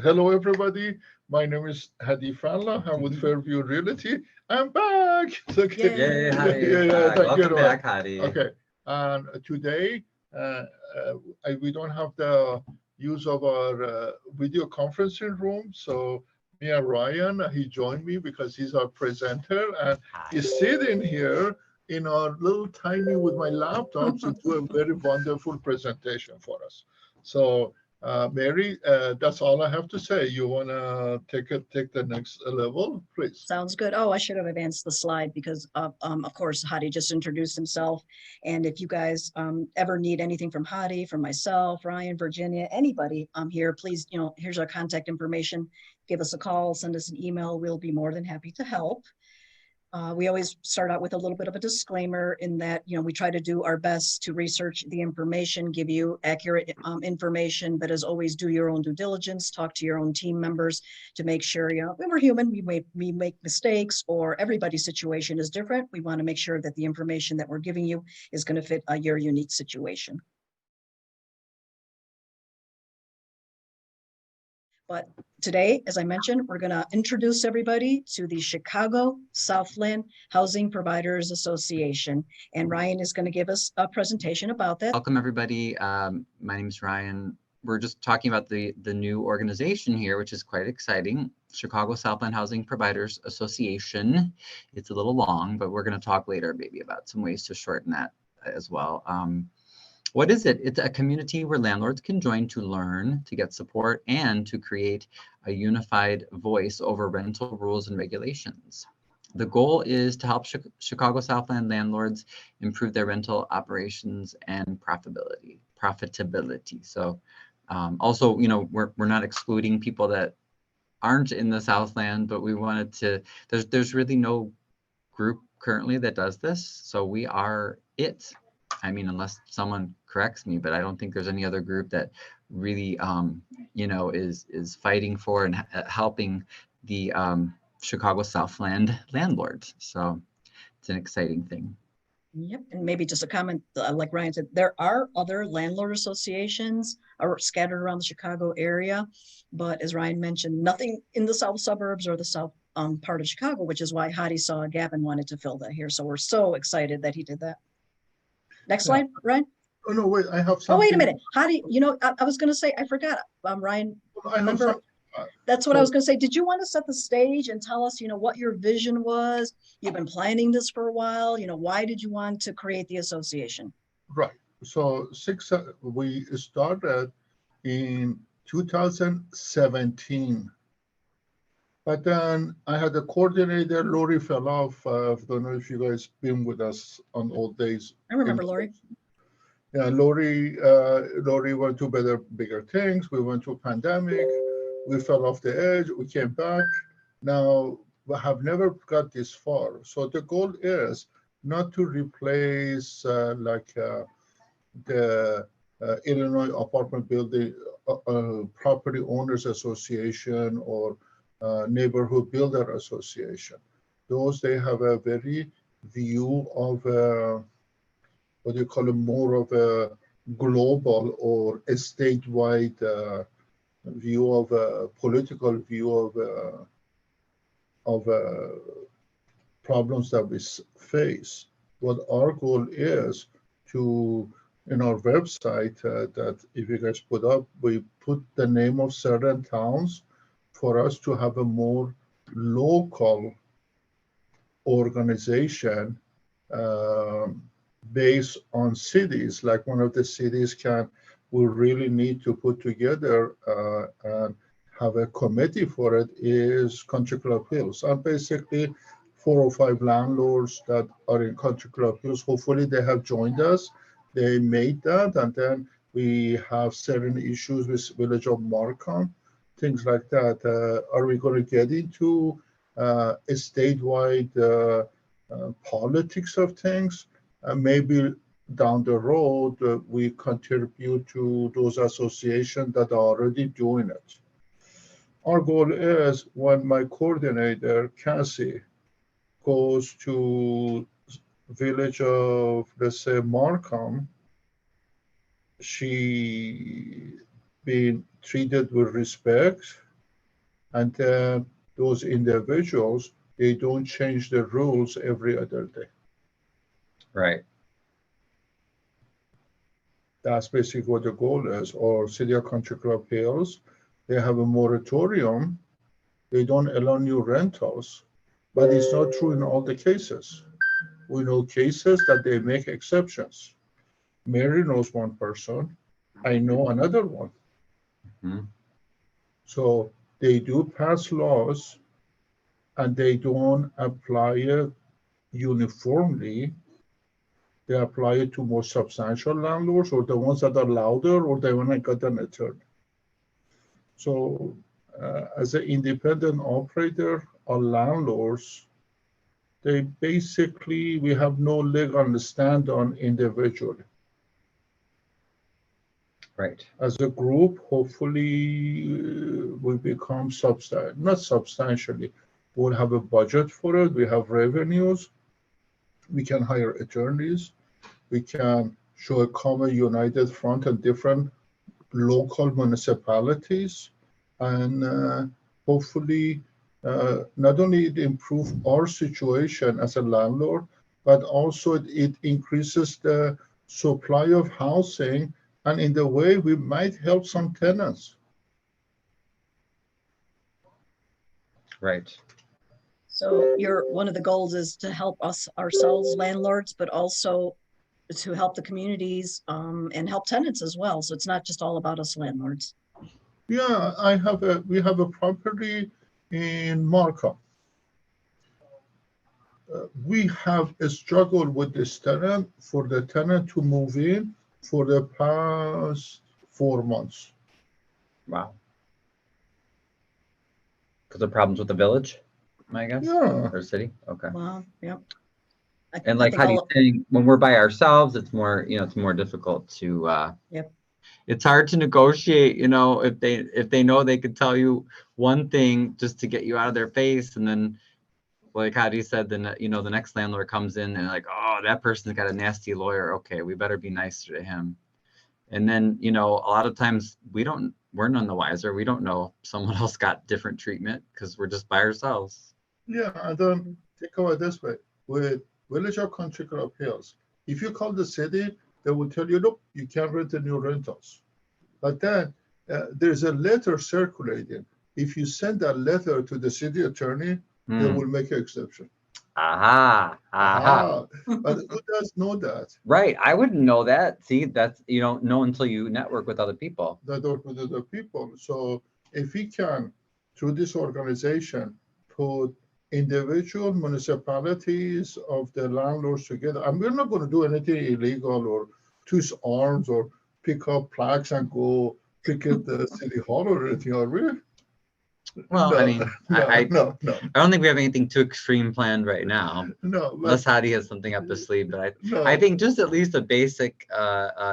Hello, everybody. My name is Hadi Falla. I'm with Fairview Realty. I'm back. Okay. Yay, Yeah, Hadi yeah, is yeah. back. Thank you, Welcome everyone. back, Hadi. Okay. And today, we don't have the use of our video conferencing room. So me and Ryan, he joined me because he's our presenter, and Hi. he's sitting here in our little tiny with my laptop to do a very wonderful presentation for us. So Mary, that's all I have to say. You want to take the next level, please? Sounds good. Oh, I should have advanced the slide because of course, Hadi just introduced himself. And if you guys ever need anything from Hadi, from myself, Ryan, Virginia, anybody here, please, here's our contact information. Give us a call, send us an email. We'll be more than happy to help. We always start out with a little bit of a disclaimer in that, we try to do our best to research the information, give you accurate information, but as always, do your own due diligence, talk to your own team members to make sure, we're human, we make mistakes, or everybody's situation is different. We want to make sure that the information that we're giving you is going to fit your unique situation. But today, as I mentioned, we're going to introduce everybody to the Chicago Southland Housing Providers Association. And Ryan is going to give us a presentation about that. Welcome, everybody. My name is Ryan. We're just talking about the new organization here, which is quite exciting. Chicago Southland Housing Providers Association. It's a little long, but we're going to talk later maybe about some ways to shorten that as well. What is it? It's a community where landlords can join to learn, to get support, and to create a unified voice over rental rules and regulations. The goal is to help Chicago Southland landlords improve their rental operations and profitability. So also, we're not excluding people that aren't in the Southland, but we wanted to, there's really no group currently that does this. So we are it. I mean, unless someone corrects me, but I don't think there's any other group that really, is fighting for and helping the Chicago Southland landlords. So it's an exciting thing. Yep, and maybe just a comment, like Ryan said, there are other landlord associations scattered around the Chicago area, but as Ryan mentioned, nothing in the south suburbs or the south part of Chicago, which is why Hadi saw a gap and wanted to fill that here. So we're so excited that he did that. Next slide, Ryan. Oh, no, wait, I have something. Oh, wait a minute. Hadi, I was going to say, I forgot, Ryan, remember, that's what I was going to say. Did you want to set the stage and tell us, what your vision was? You've been planning this for a while. Why did you want to create the association? Right. So we started in 2017. But then I had a coordinator, Lori fell off. I don't know if you guys been with us on old days. I remember Lori. Yeah, Lori went to bigger things. We went to a pandemic. We fell off the edge. We came back. Now we have never got this far. So the goal is not to replace the Illinois Apartment Building Property Owners Association or Neighborhood Builder Association. Those, they have a very view of what do you call it, more of a global or a statewide view of a political view of problems that we face. What our goal is to, in our website that if you guys put up, we put the name of certain towns for us to have a more local organization based on cities. Like one of the cities we really need to put together and have a committee for it is Country Club Hills. And basically 4 or 5 landlords that are in Country Club Hills, hopefully they have joined us. They made that, and then we have certain issues with Village of Markham, things like that. Are we going to get into a statewide politics of things? Maybe down the road, we contribute to those associations that are already doing it. Our goal is when my coordinator, Cassie, goes to village of, let's say, Markham, she being treated with respect, And then those individuals, they don't change the rules every other day. Right. That's basically what the goal is. Or City of Country Club Hills, they have a moratorium. They don't allow new rentals, but it's not true in all the cases. We know cases that they make exceptions. Mary knows one person. I know another one. Mhm. So they do pass laws and they don't apply it uniformly. They apply it to more substantial landlords or the ones that are louder or they want to get an attorney. So as an independent operator or landlords, they basically, we have no leg on the stand on individually. Right. As a group, hopefully we become not substantially, we'll have a budget for it, we have revenues, we can hire attorneys, we can show a common united front and different local municipalities, and hopefully not only it improve our situation as a landlord, but also it increases the supply of housing, and in the way we might help some tenants. Right. So one of the goals is to help us ourselves, landlords, but also to help the communities and help tenants as well. So it's not just all about us landlords. Yeah, we have a property in Markham. We have a struggle with this tenant for the tenant to move in for the past 4 months. Wow. Because of problems with the village, I guess? Yeah. Or city? Okay. Wow, yep. And like Heidi's saying, when we're by ourselves, it's more, it's more difficult to, Yep. It's hard to negotiate, if they know they could tell you one thing just to get you out of their face. And then like Heidi said, then, the next landlord comes in and like, oh, that person's got a nasty lawyer. Okay, we better be nicer to him. And then, a lot of times we're none the wiser. We don't know someone else got different treatment because we're just by ourselves. Yeah, and then think about it this way. With Village of Country Club Hills, if you call the city, they will tell you, look, you can't rent the new rentals. But then there's a letter circulating. If you send that letter to the city attorney, they will make an exception. Aha. But who does know that? Right. I wouldn't know that. See, that's, you don't know until you network with other people. So if we can, through this organization, put individual municipalities of the landlords together, and we're not going to do anything illegal or twist arms or pick up plaques and go picket the city hall or anything, are we? Well, No, I mean, I don't think we have anything too extreme planned right now. No, unless Hadi has something up his sleeve. But no. I think just at least a basic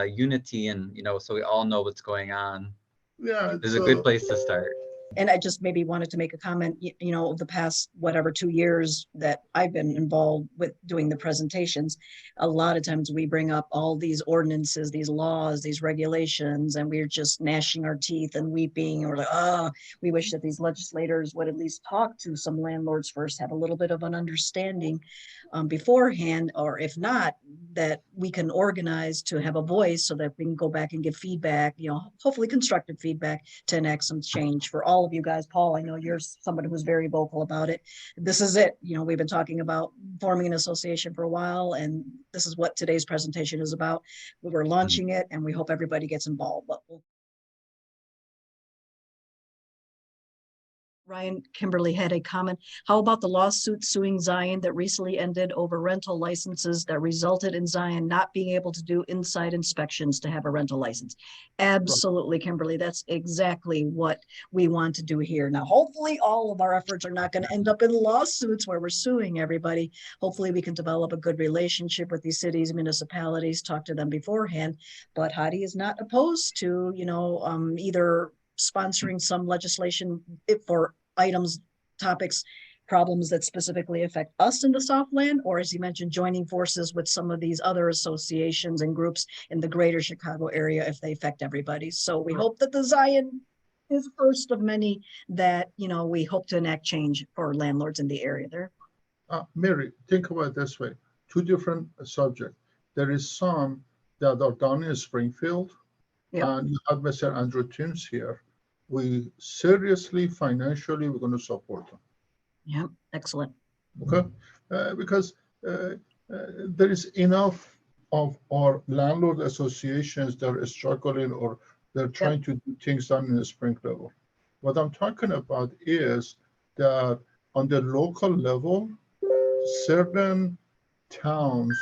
unity, and so we all know what's going on. Yeah, is a good place to start. And I just maybe wanted to make a comment, the past, 2 years that I've been involved with doing the presentations, a lot of times we bring up all these ordinances, these laws, these regulations, and we're just gnashing our teeth and weeping, and we're like, we wish that these legislators would at least talk to some landlords first, have a little bit of an understanding beforehand, or if not, that we can organize to have a voice so that we can go back and give feedback, hopefully constructive feedback to enact some change for all of you guys. Paul, I know you're somebody who's very vocal about it. This is it. We've been talking about forming an association for a while, and this is what today's presentation is about. We're launching it, and we hope everybody gets involved. But Ryan Kimberly had a comment. How about the lawsuit suing Zion that recently ended over rental licenses that resulted in Zion not being able to do inside inspections to have a rental license? Absolutely, Kimberly. That's exactly what we want to do here. Now, hopefully all of our efforts are not going to end up in lawsuits where we're suing everybody. Hopefully we can develop a good relationship with these cities, municipalities, talk to them beforehand. But Hadi is not opposed to, either sponsoring some legislation for items, topics, problems that specifically affect us in the Southland, or as you mentioned, joining forces with some of these other associations and groups in the greater Chicago area if they affect everybody. So we hope that the Zion is first of many that, we hope to enact change for landlords in the area there. Mary, think about it this way. Two different subjects. There is some that are down in Springfield, Yep. and you have Mr. Andrew Timms here. We seriously, financially, we're going to support them. Yeah, excellent. Okay, because there is enough of our landlord associations that are struggling or they're trying to do things down in the spring level. What I'm talking about is that on the local level, certain towns,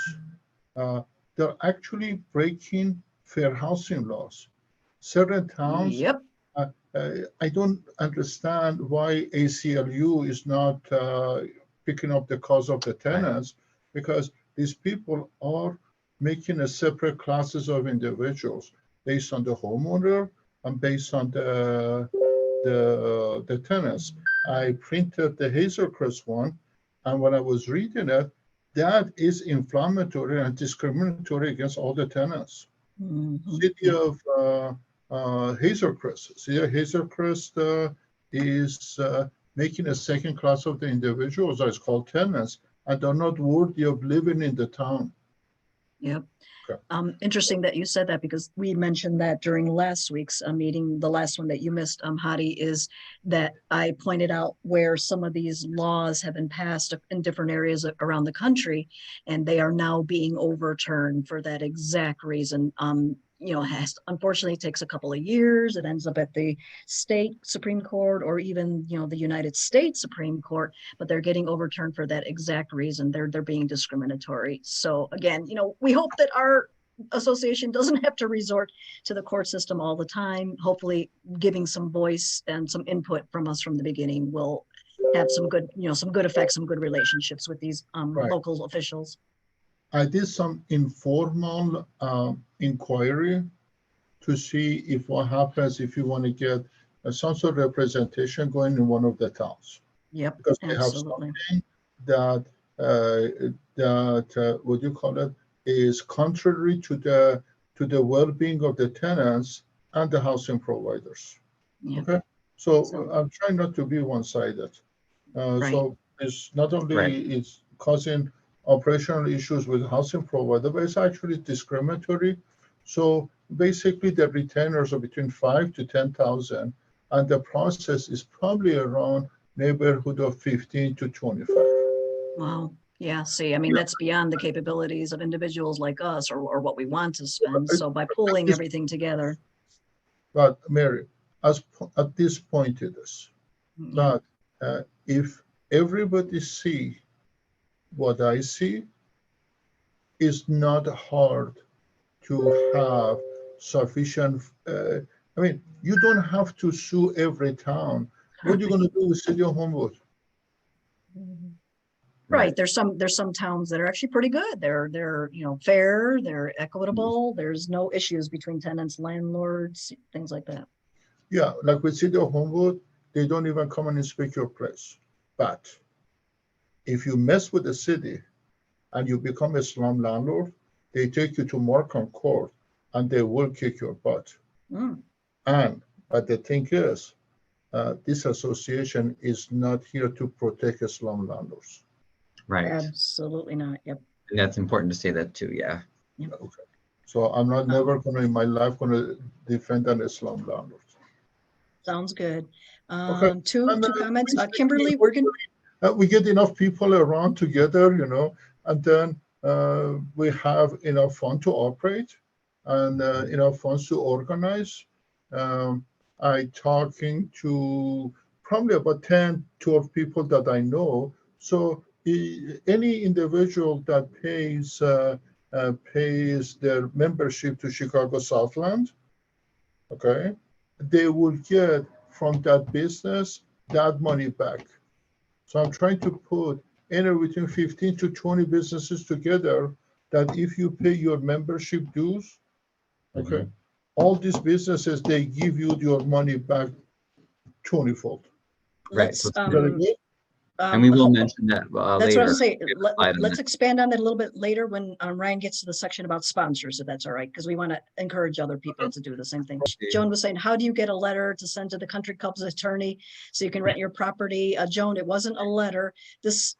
they're actually breaking fair housing laws. Certain towns, Yep. I don't understand why ACLU is not picking up the cause of the tenants, because these people are making a separate classes of individuals based on the homeowner and based on the tenants. I printed the Hazelcrest one, and when I was reading it, that is inflammatory and discriminatory against all the tenants. Mhm. City of Hazelcrest. City of Hazelcrest is making a second class of the individuals that is called tenants, and they're not worthy of living in the town. Yep. Okay. Interesting that you said that, because we mentioned that during last week's meeting, the last one that you missed, Hadi, is that I pointed out where some of these laws have been passed in different areas around the country, and they are now being overturned for that exact reason. Unfortunately takes a couple of years. It ends up at the state Supreme Court or even, the United States Supreme Court, but they're getting overturned for that exact reason. They're being discriminatory. So again, we hope that our association doesn't have to resort to the court system all the time. Hopefully giving some voice and some input from us from the beginning will have some good effects, some good relationships with these local officials. I did some informal inquiry to see if what happens if you want to get some sort of representation going in one of the towns. Yep, because they absolutely. have something that what you call it is contrary to the well-being of the tenants and the housing providers. Yep. Okay, so I'm trying not to be one-sided. So it's not only it's causing operational issues with housing provider, but it's actually discriminatory. So basically, the retainers are between 5 to 10,000, and the process is probably around neighborhood of 15 to 25. Wow. Yeah. See, that's beyond the capabilities of individuals like us or what we want to spend. So by pulling everything together. But Mary, at this point it is. But if everybody see what I see, it's not hard to have sufficient. You don't have to sue every town. What are you going to do with City of Homewood? Right. There's some towns that are actually pretty good. They're fair, they're equitable. There's no issues between tenants, landlords, things like that. Yeah, like with City of Homewood, they don't even come and inspect your place. But if you mess with the city and you become a slum landlord, they take you to Markham Court and they will kick your butt. But the thing is, this association is not here to protect slum landlords. Right. Absolutely not. Yep. And that's important to say that too. Yeah. Yep. Okay. So I'm not never going to in my life going to defend an slum landlord. Sounds good. Okay. Two comments. Kimberly, we're going we get enough people around together, and then we have enough fun to operate and enough funds to organize. I talking to probably about 10, 12 people that I know. So any individual that pays their membership to Chicago Southland, okay, they will get from that business that money back. So I'm trying to put anywhere between 15 to 20 businesses together that if you pay your membership dues, okay, all these businesses, they give you your money back 20-fold. Right. Let's, And we will mention that That's later. what I was saying. slide on Let's that. expand on that a little bit later when Ryan gets to the section about sponsors, if that's all right, because we want to encourage other people to do the same thing. Okay. Joan was saying, how do you get a letter to send to the country club's attorney so you can rent your property? Joan, it wasn't a letter. This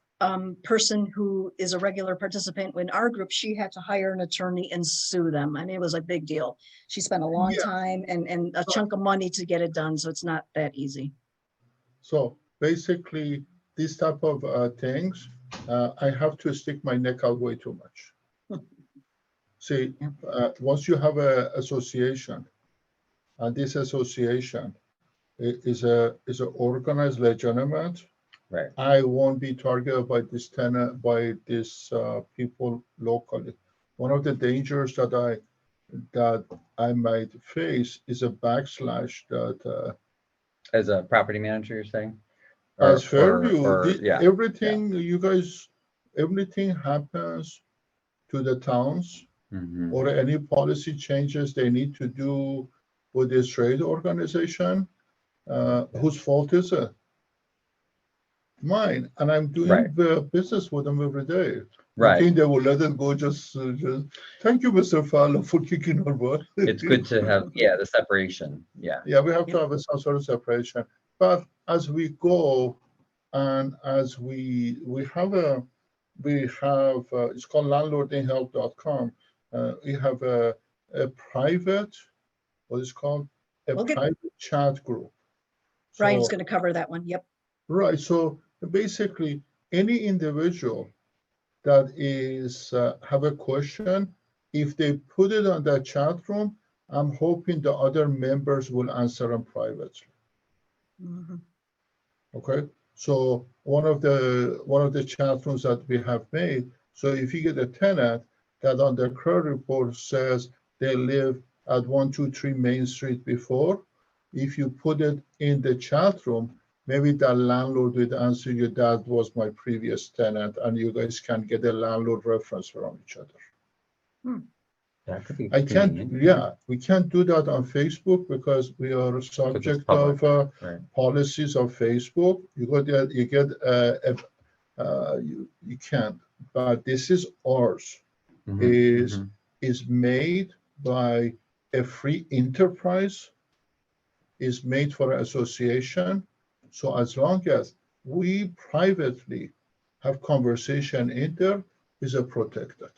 person who is a regular participant in our group, she had to hire an attorney and sue them. I mean, it was a big deal. She spent a long time and a chunk of money to get it done, so it's not that easy. So basically, these type of things, I have to stick my neck out way too much. See, once you have an association, and this association is a organized, legitimate, Right. I won't be targeted by this tenant, by these people locally. One of the dangers that I might face is a backslash that As a property manager, you're saying? as Fairview, everything you guys, everything happens to the towns or any policy changes they need to do with this trade organization. Whose fault is it? Mine, and I'm doing business with them every day. Right. I think they will let it go. Just thank you, Mr. Fowler, for kicking our butt. It's good to have, the separation. Yeah. Yeah, we have to have some sort of separation. But as we go, and as we have it's called landlordinhelp.com. We have a private, what is called a private chat group. Ryan's going to cover that one. Yep. Right. So basically, any individual that is have a question, if they put it on that chat room, I'm hoping the other members will answer them privately. Okay. So one of the chat rooms that we have made. So if you get a tenant that on their credit report says they live at 123 Main Street before, if you put it in the chat room, maybe the landlord would answer you, that was my previous tenant, and you guys can get a landlord reference from each other. That could be. We can't do that on Facebook because we are subject of policies of Facebook. You can't, but this is ours. Is made by a free enterprise, is made for an association. So as long as we privately have conversation in there, is protected.